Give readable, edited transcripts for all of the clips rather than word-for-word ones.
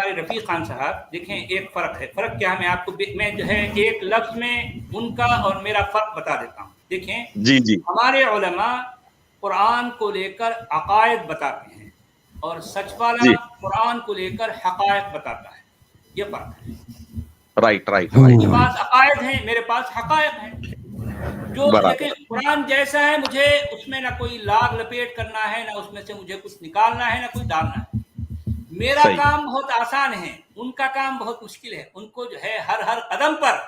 ہمارے رفیق خان صاحب دیکھیں ایک فرق ہے. فرق کیا ہے میں آپ کو میں جو ہے ایک لفظ میں ان کا اور میرا فرق بتا دیتا ہوں. دیکھیں جی جی ہمارے علماء قرآن کو لے کر عقائد بتاتے ہیں اور سچ والا جی قرآن کو لے کر حقائق بتاتا ہے. یہ فرق ہے. رائٹ رائٹ ان رائٹ کے پاس عقائد ہیں, میرے پاس حقائق ہیں. جو دیکھیں برابر. قرآن جیسا ہے مجھے اس میں نہ کوئی لاگ لپیٹ کرنا ہے, نہ اس میں سے مجھے کچھ نکالنا ہے, نہ کوئی ڈالنا ہے. میرا صحیح. کام بہت آسان ہے, ان کا کام بہت مشکل ہے. ان کو جو ہے ہر قدم پر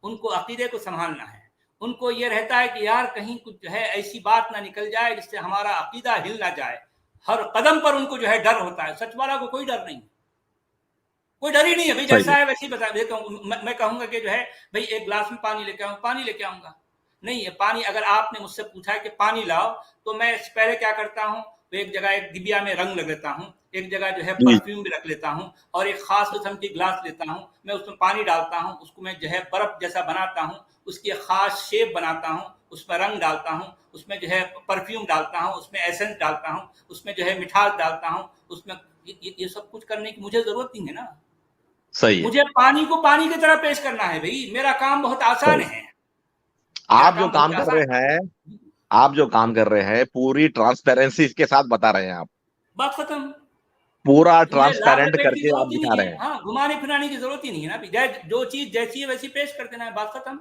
ان کو عقیدے کو سنبھالنا ہے. ان کو یہ رہتا ہے کہ یار کہیں کچھ جو ہے ایسی بات نہ نکل جائے جس سے ہمارا عقیدہ ہل نہ جائے. ہر قدم پر ان کو جو ہے ڈر ہوتا ہے. سچ والا کو کوئی ڈر نہیں, کوئی ڈر ہی نہیں ہے. بھائی صحیح. جیسا ہے ویسے ہی بتا دیتا ہوں. میں کہوں گا کہ جو ہے بھائی ایک گلاس میں پانی لے کے آؤں, پانی لے کے آؤں گا. نہیں ہے پانی. اگر آپ نے مجھ سے پوچھا کہ پانی لاؤ تو میں پہلے کیا کرتا ہوں, ایک جگہ ایک ڈبیا میں رنگ لگ لیتا ہوں, ایک جگہ جو ہے جی پرفیوم بھی رکھ لیتا ہوں, اور ایک خاص قسم کی گلاس لیتا ہوں. میں اس میں پانی ڈالتا ہوں, اس کو میں جو ہے برف جیسا بناتا ہوں, اس کی ایک خاص شیپ بناتا ہوں, اس میں رنگ ڈالتا ہوں, اس میں جو ہے پرفیوم ڈالتا ہوں, اس میں ایسنس ڈالتا ہوں, اس میں جو ہے مٹھاس ڈالتا ہوں, اس میں یہ سب کچھ کرنے کی مجھے ضرورت نہیں ہے نا. صحیح ہے. مجھے پانی کو پانی کی طرح پیش کرنا ہے. بھائی میرا کام بہت آسان ہے. میرا آپ جو کام کام بہت کر آسان رہے ہیں, آپ جو کام کر رہے ہیں پوری ٹرانسپیرنسی کے ساتھ بتا رہے ہیں. آپ بات ختم. پورا مجھے لاگ ٹرانسپیرنٹ لپیٹ کر کی کے ضرورت آپ ہی دکھا نہیں رہے ہے. ہیں. ہاں گھمانے پھرانے کی ضرورت ہی نہیں ہے نا. جو چیز جیسی ہے ویسی پیش کر دینا ہے. بات ختم.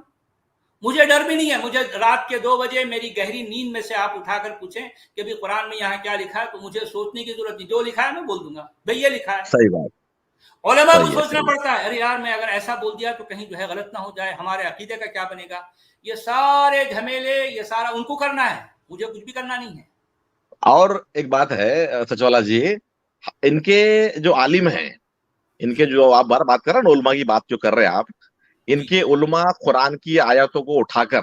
مجھے ڈر بھی نہیں ہے. مجھے رات کے 2 بجے میری گہری نیند میں سے آپ اٹھا کر پوچھیں کہ بھی قرآن میں یہاں کیا لکھا ہے, تو مجھے سوچنے کی ضرورت نہیں. جو لکھا ہے میں بول دوں گا بھئی یہ لکھا ہے. صحیح بات. علماء کو صحیح ہے. سوچنا صحیح. پڑتا ہے, ارے یار میں اگر ایسا بول دیا تو کہیں جو ہے غلط نہ ہو جائے, ہمارے عقیدے کا کیا بنے گا. یہ سارے جھمیلے یہ سارا ان کو کرنا ہے, مجھے کچھ بھی کرنا نہیں ہے. اور ایک بات ہے سچوالا جی, ان کے جو عالم ہیں, ان کے جی جو آپ بار بات کر رہے ہیں نا, علماء کی بات جو کر رہے ہیں آپ, ان جی کے جی علماء قرآن کی آیاتوں کو اٹھا کر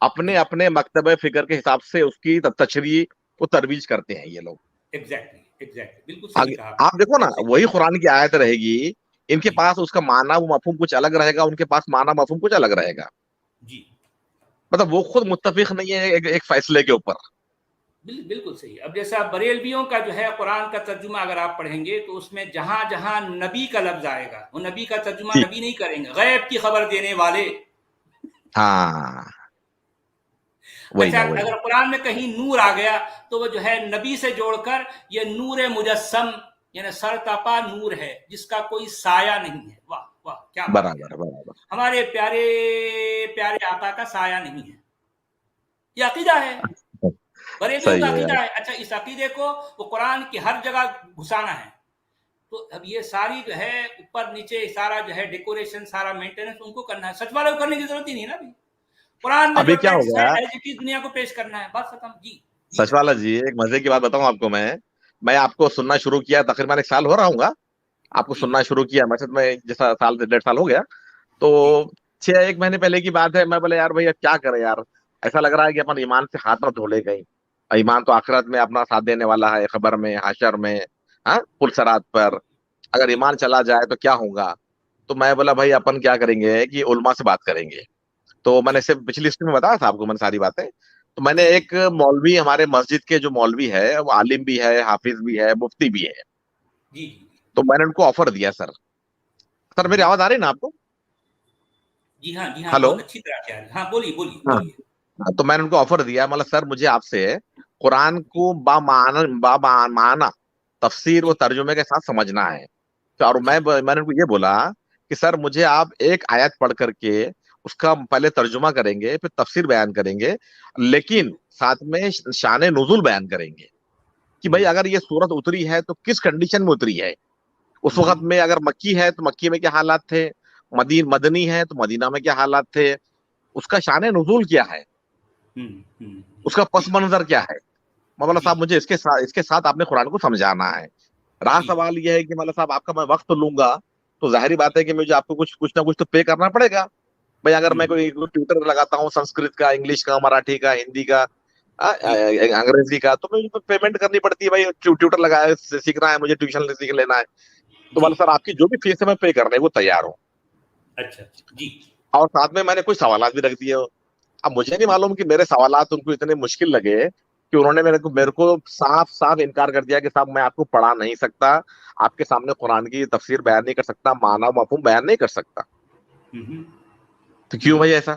اپنے جی اپنے مکتب فکر کے حساب سے اس کی تشریح کو ترویج کرتے ہیں یہ لوگ. ایگزیکٹلی بالکل صحیح کہا آپ آپ دیکھو نا, نے. وہی قرآن کی آیت رہے گی, ان کے جی پاس اس کا معنی و مفہوم کچھ الگ رہے گا, ان کے پاس معنی مفہوم کچھ الگ رہے گا. جی مطلب وہ خود متفق نہیں ہے ایک فیصلے کے اوپر. بالکل صحیح. اب جیسا بریلویوں کا جو ہے قرآن کا ترجمہ اگر آپ پڑھیں گے تو اس میں جہاں جہاں نبی کا لفظ آئے گا وہ نبی کا ترجمہ جی نبی نہیں کریں گے, غیب کی خبر دینے والے. ہاں وہی اچھا نا وہی نا. اگر قرآن میں کہیں نور آ گیا تو وہ جو ہے نبی سے جوڑ کر یہ نور مجسم یعنی سر تپا نور ہے جس کا کوئی سایہ نہیں ہے. واہ واہ کیا بات ہے. برابر برابر. ہمارے پیارے پیارے آقا کا سایہ نہیں ہے. یہ عقیدہ ہے, بریلویوں کا صحیح ہے. عقیدہ ہے. اچھا اس عقیدے کو وہ قرآن کی ہر جگہ گھسانا ہے. تو اب یہ ساری جو ہے اوپر نیچے سارا جو ہے ڈیکوریشن سارا مینٹیننس ان کو کرنا ہے. سچ والے کو کرنے کی ضرورت ہی نہیں ہے نا. قرآن میں جو ابھی کیا ہو ٹیکسٹ ہے گیا ایز اٹ از دنیا کو پیش کرنا ہے. بات ختم. جی جی سچوالا جی, ایک مزے کی بات بتاؤں آپ کو. میں آپ کو سننا شروع کیا تقریباً 1 سال ہو رہا ہوں گا. آپ کو جی سننا شروع کیا مسجد میں جیسا سال 1.5 سال ہو گیا. تو جی 1 مہینے پہلے کی بات ہے. میں بولے یار بھائی اب کیا کرے یار, ایسا لگ رہا ہے کہ اپن ایمان سے ہاتھ نہ دھو لے گئے. ایمان تو آخرت میں اپنا ساتھ دینے والا ہے, خبر میں, حشر میں, ہاں پل صراط پر. اگر جی ایمان چلا جائے تو کیا ہوگا. تو میں بولا بھائی اپن کیا کریں گے کہ علماء سے بات کریں گے. تو میں نے جی سے پچھلی لسٹ میں بتایا تھا آپ کو میں نے ساری باتیں. تو میں نے جی ایک مولوی, ہمارے مسجد کے جو مولوی ہے وہ عالم بھی ہے, حافظ بھی ہے, مفتی بھی ہے. جی تو میں نے ان کو آفر دیا. سر میری جی آواز آ رہی ہے نا آپ کو؟ جی ہاں جی ہاں ہلو. بہت اچھی طرح سے. ہاں بولیے بولیے ہاں بولیے. تو میں نے ان کو آفر دیا, مطلب سر مجھے آپ سے قرآن جی کو با معنی تفسیر و جی ترجمے کے ساتھ سمجھنا ہے. اور جی میں نے ان کو یہ بولا کہ سر مجھے آپ ایک آیت پڑھ کر کے اس کا پہلے ترجمہ کریں گے, پھر تفسیر بیان کریں گے, لیکن ساتھ میں شان نزول بیان کریں گے کہ بھائی اگر یہ سورت اتری ہے تو کس کنڈیشن میں اتری ہے. اس وقت میں اگر مکی ہے تو مکی میں کیا حالات تھے, مدنی ہے تو مدینہ میں کیا حالات تھے, اس کا شان نزول کیا ہے, اس کا پس جی منظر کیا ہے. مولانا جی صاحب مجھے اس کے ساتھ آپ نے قرآن کو سمجھانا ہے. رہا جی سوال یہ ہے کہ مولانا صاحب آپ کا میں وقت لوں گا تو ظاہری بات ہے کہ مجھے آپ کو کچھ نہ کچھ تو پے کرنا پڑے گا. بھائی اگر میں کوئی ٹیوٹر لگاتا ہوں سنسکرت کا, انگلش کا, مراٹھی کا, ہندی کا, جی انگریزی کا, تو مجھے پیمنٹ کرنی پڑتی ہے. بھائی ٹیوٹر لگایا, سیکھنا ہے مجھے, ٹیوشن سیکھ لینا ہے. تو جی مولانا صاحب آپ کی جو بھی فیس ہے میں پے کرنے کو تیار ہوں. اچھا جی اور ساتھ میں نے کچھ سوالات بھی رکھ دیے. اب مجھے نہیں جی معلوم کہ میرے سوالات ان کو اتنے مشکل لگے کہ انہوں نے میرے کو صاف صاف انکار کر دیا کہ صاحب میں آپ کو پڑھا نہیں سکتا, آپ کے سامنے قرآن کی تفسیر بیان نہیں کر سکتا, معنی و مفہوم بیان نہیں کر سکتا. تو کیوں بھائی ایسا,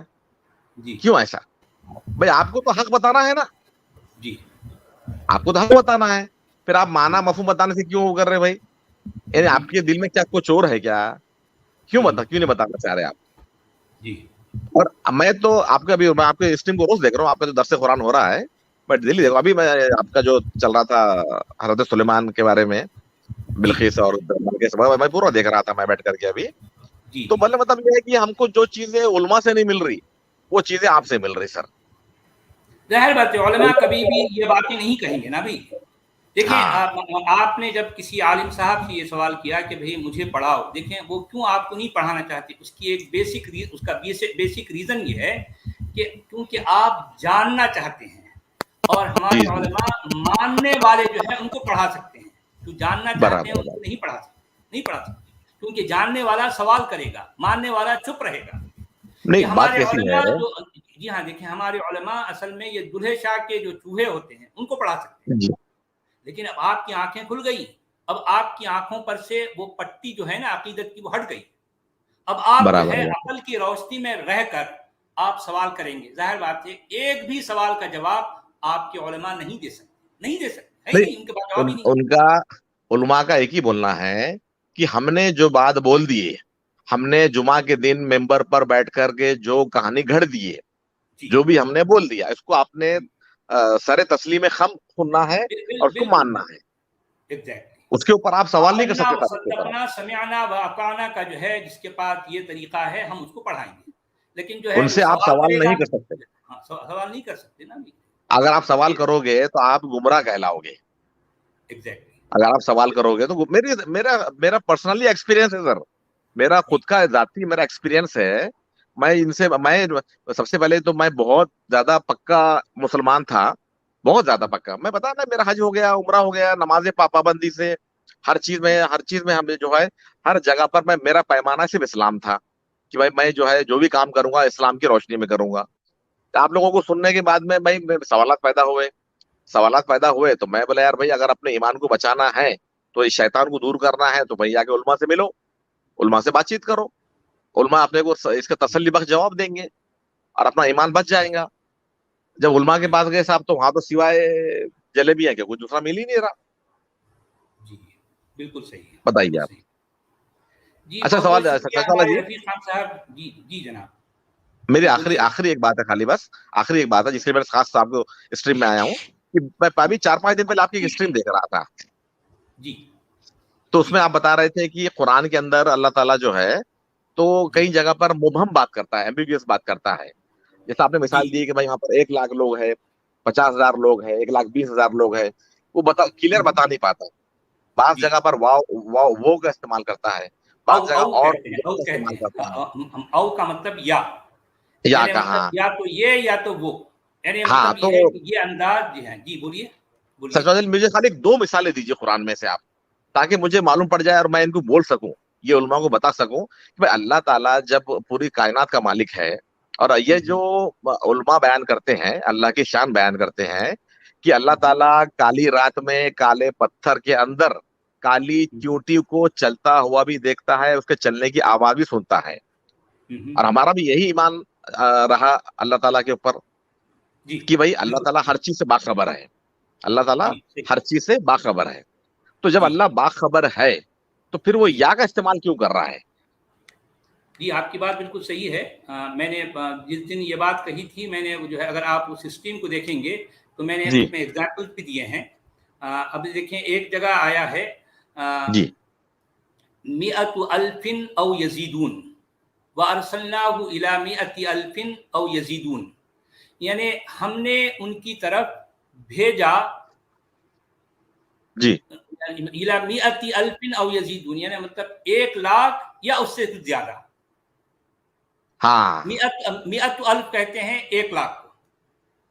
جی کیوں ایسا؟ بھائی آپ کو تو حق بتانا ہے نا, جی آپ کو تو حق بتانا ہے, پھر آپ معنی مفہوم بتانے سے کیوں کر رہے بھائی؟ یعنی آپ کے دل میں کیا کچھ اور ہے کیا؟ کیوں نہیں بتانا چاہ رہے آپ؟ جی اور میں تو آپ کا ابھی میں آپ کے اسٹریم کو روز دیکھ رہا ہوں, آپ کا جو درس قرآن ہو رہا ہے بٹ دلی دیکھو, ابھی میں آپ کا جو چل رہا تھا حضرت سلیمان کے بارے میں, جی بلقیس اور میں پورا دیکھ رہا تھا میں بیٹھ کر کے ابھی. جی تو جی مطلب یہ ہے کہ ہم کو جو چیزیں علماء سے نہیں مل رہی وہ چیزیں آپ سے مل رہی سر. ظاہر بات ہے علماء کبھی بھی یہ باتیں نہیں کہیں گے نا بھائی. دیکھیں ہاں آپ نے جب کسی عالم صاحب سے یہ سوال کیا کہ بھئی مجھے پڑھاؤ, دیکھیں وہ کیوں آپ کو نہیں پڑھانا چاہتے, اس کی ایک بیسک ریزن یہ ہے کہ کیونکہ آپ جاننا چاہتے ہیں, اور جی ہمارے جی علماء ماننے والے جو ہیں ان کو پڑھا سکتے ہیں, جو جاننا چاہتے ہیں برابر ان کو نہیں پڑھا سکتے, کیونکہ جاننے والا سوال کرے گا, ماننے والا چپ رہے گا. نہیں یہ بات ہمارے کیسی ہے. علماء جو, جی ہاں دیکھیں ہمارے علماء اصل میں یہ دلہے شاہ کے جو چوہے ہوتے ہیں ان کو پڑھا سکتے ہیں, جی لیکن اب آپ کی آنکھیں کھل گئی, اب آپ کی آنکھوں پر سے وہ پٹی جو ہے نا عقیدت کی وہ ہٹ گئی, اب آپ جو ہے برابر عقل کی روشنی میں رہ کر آپ سوال کریں گے. ظاہر بات ہے ایک بھی سوال کا جواب آپ کے علماء نہیں دے سکتے ہے ہی نہیں, نہیں, ان کے پاس جواب ہی نہیں. ان کا علماء کا ایک ہی بولنا ہے کہ ہم نے جو بات بول دیے, ہم نے جمعہ کے دن ممبر پر بیٹھ کر کے جو کہانی گھڑ دیے, جی جو بھی ہم نے بول دیا اس کو آپ نے سر تسلیم خم سننا ہے اور اس کو بالکل ماننا ہے. ایگزیکٹلی. اس کے اوپر آپ سوال نہیں کر آمنا سکتے و صاحب کے اوپر. صدقنا سمعنا و اطعنا کا جو ہے جس کے پاس یہ طریقہ ہے ہم اس کو پڑھائیں گے, لیکن جو ہے ان جو سے آپ سوال سوال کرے گا, نہیں کر سکتے. ہاں سوال نہیں کر سکتے نا. اگر آپ سوال کرو گے تو آپ گمراہ کہلاؤ گے. ایگزیکٹلی. اگر آپ سوال کرو گے تو میرا پرسنلی ایکسپیرینس ہے سر, میرا جی خود کا ذاتی میرا ایکسپیرینس ہے. میں سب سے پہلے تو میں بہت زیادہ پکا مسلمان تھا, بہت زیادہ پکا. میں بتا نا میرا حج ہو گیا, عمرہ ہو گیا, نماز پابندی سے ہر چیز میں ہمیں جو ہے ہر جگہ پر میرا پیمانہ صرف اسلام تھا کہ بھائی میں جو ہے جو بھی کام کروں گا اسلام کی روشنی میں کروں گا. آپ لوگوں کو سننے کے بعد میں بھائی سوالات پیدا ہوئے تو میں بولا یار بھائی اگر اپنے ایمان کو بچانا ہے تو اس شیطان کو دور کرنا ہے تو بھائی آگے علماء سے ملو, علماء سے بات چیت کرو, علماء اپنے کو اس کا تسلی بخش جواب دیں گے اور اپنا ایمان بچ جائے گا. جب علماء کے جی پاس گئے صاحب تو وہاں تو سوائے جلیبی ہے کہ کچھ دوسرا مل ہی نہیں رہا. جی بالکل صحیح ہے, بتائیے بالکل آپ. صحیح. جی اچھا بہت بہت سوال شکریہ سکسیس والا ہمارے جی, رفیق خان صاحب. جی جی جناب. میری جی آخری بولیے. آخری ایک بات ہے, خالی بس آخری ایک بات ہے جس کے لیے میں خاص آپ کو اسٹریم میں آیا ہوں کہ میں ابھی 4-5 دن پہلے آپ کی ایک اسٹریم دیکھ رہا تھا, جی تو اس جی میں آپ بتا رہے تھے کہ قرآن کے اندر اللہ تعالیٰ جو ہے تو جی کئی جگہ پر مبہم بات کرتا ہے, ایمبیگیس بات کرتا ہے. جیسے آپ نے جی مثال دی کہ بھائی وہاں پر 1,00,000 لوگ ہیں, 50,000 لوگ ہیں, 1,20,000 لوگ ہیں, وہ کلیئر بتا نہیں پاتا. بعض جی جگہ پر واو واو وہ کا استعمال کرتا ہے, او بعض جگہ او اور کہتے ہیں, کا استعمال کرتا ہے, او کا مطلب یا, یا یعنی مطلب کہاں. یا تو یہ یا تو وہ, یعنی ہاں مطلب تو یہ ہے کہ یہ انداز جی ہیں. جی بولیے بولیے. سچ مجھے خالی 2 مثالیں دیجیے قرآن میں سے آپ, تاکہ مجھے معلوم پڑ جائے اور میں ان کو بول سکوں, یہ علماء کو بتا سکوں کہ بھائی اللہ تعالیٰ جب پوری کائنات کا مالک ہے, اور یہ جو علماء بیان کرتے ہیں اللہ کی شان بیان کرتے ہیں کہ اللہ تعالیٰ کالی رات میں کالے پتھر کے اندر کالی چونٹی کو چلتا ہوا بھی دیکھتا ہے, اس کے چلنے کی آواز بھی سنتا ہے. اور ہمارا بھی یہی ایمان رہا اللہ تعالیٰ کے اوپر جی کہ بھائی اللہ بالکل. تعالیٰ ہر چیز سے باخبر ہے, اللہ تعالیٰ جی صحیح. ہر چیز سے باخبر ہے. تو جب جی اللہ باخبر ہے تو پھر وہ جی یا کا استعمال کیوں کر رہا ہے؟ جی آپ کی بات بالکل صحیح ہے. میں نے جس دن یہ بات کہی تھی, میں نے جو ہے اگر آپ اس اسٹریم کو دیکھیں گے تو میں نے جی اس میں ایگزامپل بھی دیے ہیں. اب دیکھیں ایک جگہ آیا ہے جی مئۃ الف او یزیدون وارسلناہ الی مئۃ الف او یزیدون, یعنی ہم نے ان کی طرف بھیجا جی الی مئۃ الف او یزیدون, یعنی مطلب 1,00,000 یا اس سے زیادہ. ہاں مئۃ الف کہتے ہیں 1,00,000 کو.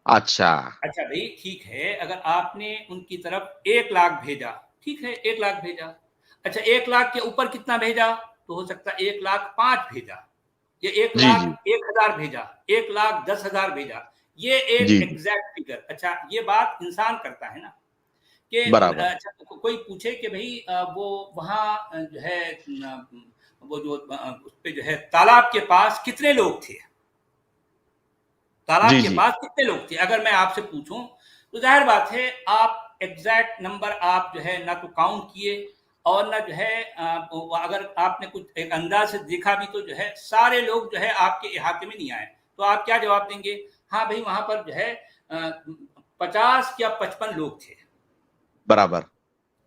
اچھا اچھا بھائی ٹھیک ہے, اگر آپ نے ان کی طرف 1,00,000 بھیجا, ٹھیک ہے 1,00,000 بھیجا, اچھا 1,00,000 کے اوپر کتنا بھیجا, تو ہو سکتا ہے 1,05,000 بھیجا, یا جی جی 1,01,000 بھیجا, 1,10,000 بھیجا, یہ ایک جی ایگزیکٹ فگر. اچھا یہ بات انسان کرتا ہے نا کہ برابر. اچھا کوئی پوچھے کہ بھئی وہ وہاں جو ہے وہ جو اس پہ جو ہے تالاب کے پاس کتنے لوگ تھے, تالاب جی کے جی پاس کتنے لوگ تھے, اگر میں آپ سے پوچھوں تو ظاہر بات ہے آپ ایگزیکٹ نمبر آپ جو ہے نہ تو کاؤنٹ کیے اور نہ جو ہے اگر آپ نے کچھ ایک انداز سے دیکھا بھی تو جو ہے سارے لوگ جو ہے آپ کے احاطے میں نہیں آئے, تو آپ کیا جواب دیں گے؟ ہاں بھائی وہاں پر جو ہے 50 یا 55 لوگ تھے. برابر.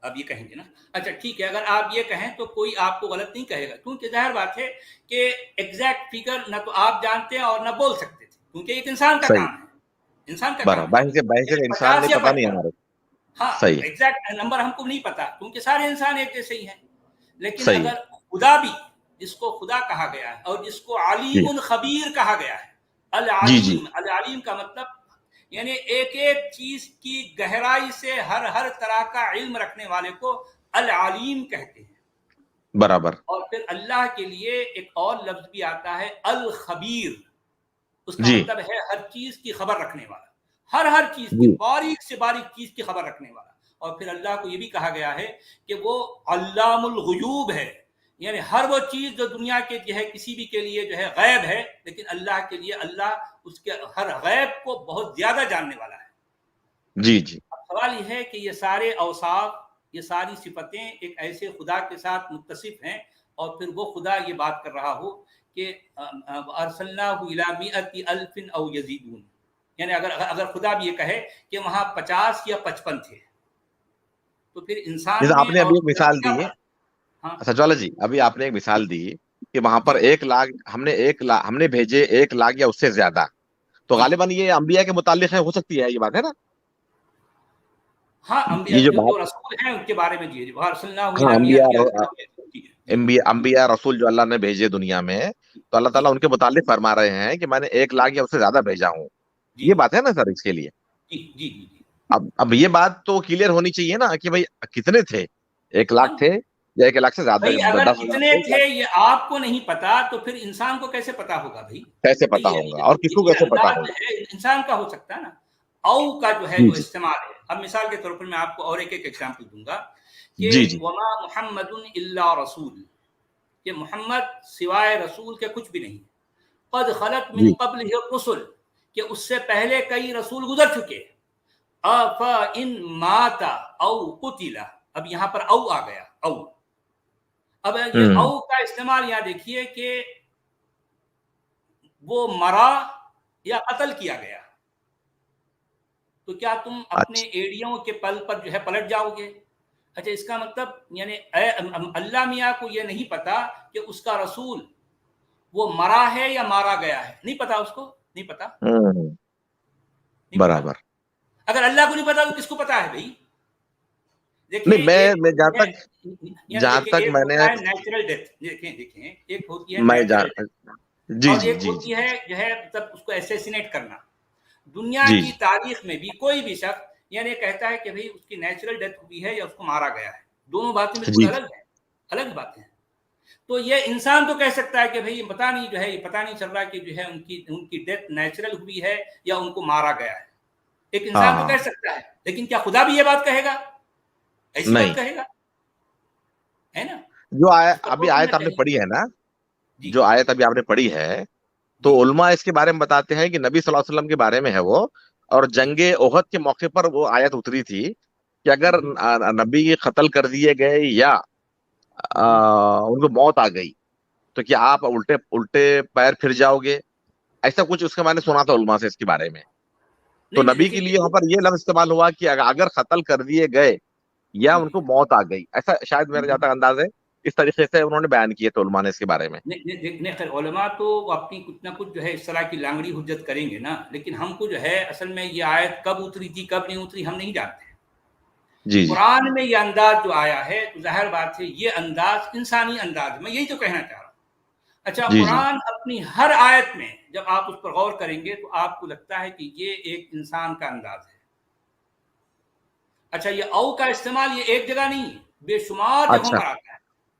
اب یہ کہیں گے نا. اچھا ٹھیک ہے, اگر آپ یہ کہیں تو کوئی آپ کو غلط نہیں کہے گا, کیونکہ ظاہر بات ہے کہ ایگزیکٹ فگر نہ تو آپ جانتے ہیں اور نہ بول سکتے تھے, کیونکہ ایک انسان کا صحیح. کام ہے, انسان کا کام ہے. برابر بحث یعنی انسان 50 نہیں یا پتا نہیں 55, ہمارے. ہاں صحیح ایگزیکٹ نمبر ہم کو نہیں پتا کیونکہ سارے انسان ایک جیسے ہی ہیں. لیکن صحیح. اگر خدا بھی, جس کو خدا کہا گیا ہے اور جس کو جی علیم الخبیر کہا گیا ہے, جی جی العلیم, العلیم کا مطلب یعنی ایک ایک چیز کی گہرائی سے ہر طرح کا علم رکھنے والے کو العلیم کہتے ہیں. برابر. اور پھر اللہ کے لیے ایک اور لفظ بھی آتا ہے الخبیر, اس کا جی مطلب ہے ہر چیز کی خبر رکھنے والا, ہر چیز کی جی باریک سے باریک چیز کی خبر رکھنے والا. اور پھر اللہ کو یہ بھی کہا گیا ہے کہ وہ علام الغیوب ہے, یعنی ہر وہ چیز جو دنیا کے جو ہے کسی بھی کے لیے جو ہے غیب ہے, لیکن اللہ کے لیے اللہ اس کے ہر غیب کو بہت زیادہ جاننے والا ہے. جی جی. اب سوال یہ ہے کہ یہ سارے اوصاف, یہ ساری صفتیں ایک ایسے خدا کے ساتھ متصف ہیں, اور پھر وہ خدا یہ بات کر رہا ہو کہ ارسلناہ الی مئۃ الف او یزیدون, یعنی اگر خدا بھی یہ کہے کہ وہاں 50 یا 55 تھے, تو پھر جیسے انسان آپ میں نے ابھی اور ایک خدا مثال میں کیا دی, فرق؟ ہاں سچوالا جی ابھی آپ نے ایک مثال دی کہ وہاں پر جی 1 لاکھ ہم نے بھیجے 1 لاکھ یا اس سے زیادہ, تو جی غالباً یہ انبیاء کے متعلق ہے, ہو سکتی ہے یہ بات, ہے نا؟ ہاں انبیاء یہ جو جو بات, رسول ہیں ان کے بارے میں جی ارسلناہ ہاں الی مئۃ الف او یزیدون. جی انبیاء رسول جو اللہ نے بھیجے دنیا میں, تو اللہ جی تعالیٰ ان کے متعلق فرما رہے ہیں کہ میں نے 1 لاکھ یا اس سے زیادہ بھیجا ہوں. جی یہ بات ہے نا سر اس کے لیے. جی جی جی جی. اب یہ بات تو کلیئر ہونی چاہیے نا کہ بھائی کتنے تھے, 1 لاکھ ہاں تھے یا 1 لاکھ سے زیادہ, بھائی اگر 10,000 کتنے تھے, 1 لاکھ تھے یہ آپ کو نہیں پتا تو پھر انسان کو کیسے پتا ہوگا بھائی؟ کیسے پتا ہوگا اور کس کو یہ کیسے پتا انداز ہوگا؟ جو ہے انسان کا ہو سکتا ہے نا. او کا جو ہے جی جو جی استعمال ہے, اب مثال کے طور پر میں آپ کو اور ایک ایگزامپل دوں گا کہ جی جی وما محمد الا رسول, کہ محمد سوائے رسول کے کچھ بھی نہیں. قد خلت من جی. قبلہ الرسل, کہ اس سے پہلے کئی رسول گزر چکے. افان مات او قتل, اب یہاں پر او آ گیا, او. اب یہ ہوں. او کا استعمال یہاں دیکھیے کہ وہ مرا یا قتل کیا گیا, تو کیا تم اپنے اچھا. ایڑیوں کے پل پر جو ہے پلٹ جاؤ گے؟ اچھا اس کا مطلب یعنی اللہ میاں کو یہ نہیں پتا کہ اس کا رسول وہ مرا ہے یا مارا گیا ہے, نہیں پتا, اس کو نہیں پتا, ہوں. نہیں پتا. برابر. اگر اللہ کو نہیں پتا تو کس کو پتا ہے بھائی؟ دیکھیں نہیں, ایک میں جو ہے یعنی جہاں دیکھیں تک ایک میں نے, ہوتا ہے نیچرل ڈیتھ, دیکھیں ایک ہوتی ہے میں نیچرل ڈیتھ جی اور جی ایک جی جی ہوتی ہے جو ہے مطلب اس کو ایسیسینیٹ کرنا. دنیا جی کی تاریخ میں بھی کوئی بھی شخص یعنی کہتا ہے کہ بھئی اس کی نیچرل ڈیتھ ہوئی ہے یا اس کو مارا گیا ہے, دونوں باتیں بالکل جی الگ ہیں, الگ باتیں ہیں. تو یہ انسان تو کہہ سکتا ہے کہ بھئی پتہ نہیں جو ہے, یہ پتہ نہیں چل رہا کہ جو ہے ان کی ڈیتھ نیچرل ہوئی ہے یا ان کو مارا گیا ہے. ایک ہاں انسان تو ہاں. کہہ سکتا ہے, لیکن کیا خدا بھی یہ بات کہے گا؟ ایسی بات نہیں, کہے گا؟ ہے نا. جو اس کا ابھی پروف ہونا آیت آپ نے چاہیے. پڑھی ہے نا, جی جو آیت ابھی آپ نے پڑھی ہے, جی تو علماء اس کے بارے میں بتاتے ہیں کہ نبی صلی اللہ علیہ وسلم کے بارے میں ہے وہ, اور جنگ احد کے موقع پر وہ آیت اتری تھی کہ اگر نبی قتل کر دیے گئے یا ان کو موت آ گئی تو کیا آپ الٹے پیر پھر جاؤ گے, ایسا کچھ اس کے میں نے سنا تھا علماء سے اس کے بارے میں. تو نہیں نہیں نبی کے لیے وہاں پر یہ لفظ استعمال ہوا کہ اگر قتل کر دیے گئے یا جی ان کو موت آ گئی, ایسا شاید میرا جہاں تک انداز ہے, اس طریقے سے انہوں نے بیان کیے تھے علماء نے اس کے بارے میں. نہیں خیر علماء تو اپنی کچھ نہ کچھ جو ہے اس طرح کی لانگڑی حجت کریں گے نا, لیکن ہم کو جو ہے اصل میں یہ آیت کب اتری تھی کب نہیں اتری ہم نہیں جانتے. جی جی قرآن میں یہ انداز جو آیا ہے تو ظاہر بات ہے یہ انداز انسانی انداز, میں یہی تو کہنا چاہ رہا ہوں. اچھا جی جی. قرآن اپنی ہر آیت میں جب آپ اس پر غور کریں گے تو آپ کو لگتا ہے کہ یہ ایک انسان کا انداز ہے. اچھا یہ او کا استعمال یہ ایک جگہ نہیں, بے شمار جگہوں اچھا. پر آتا ہے.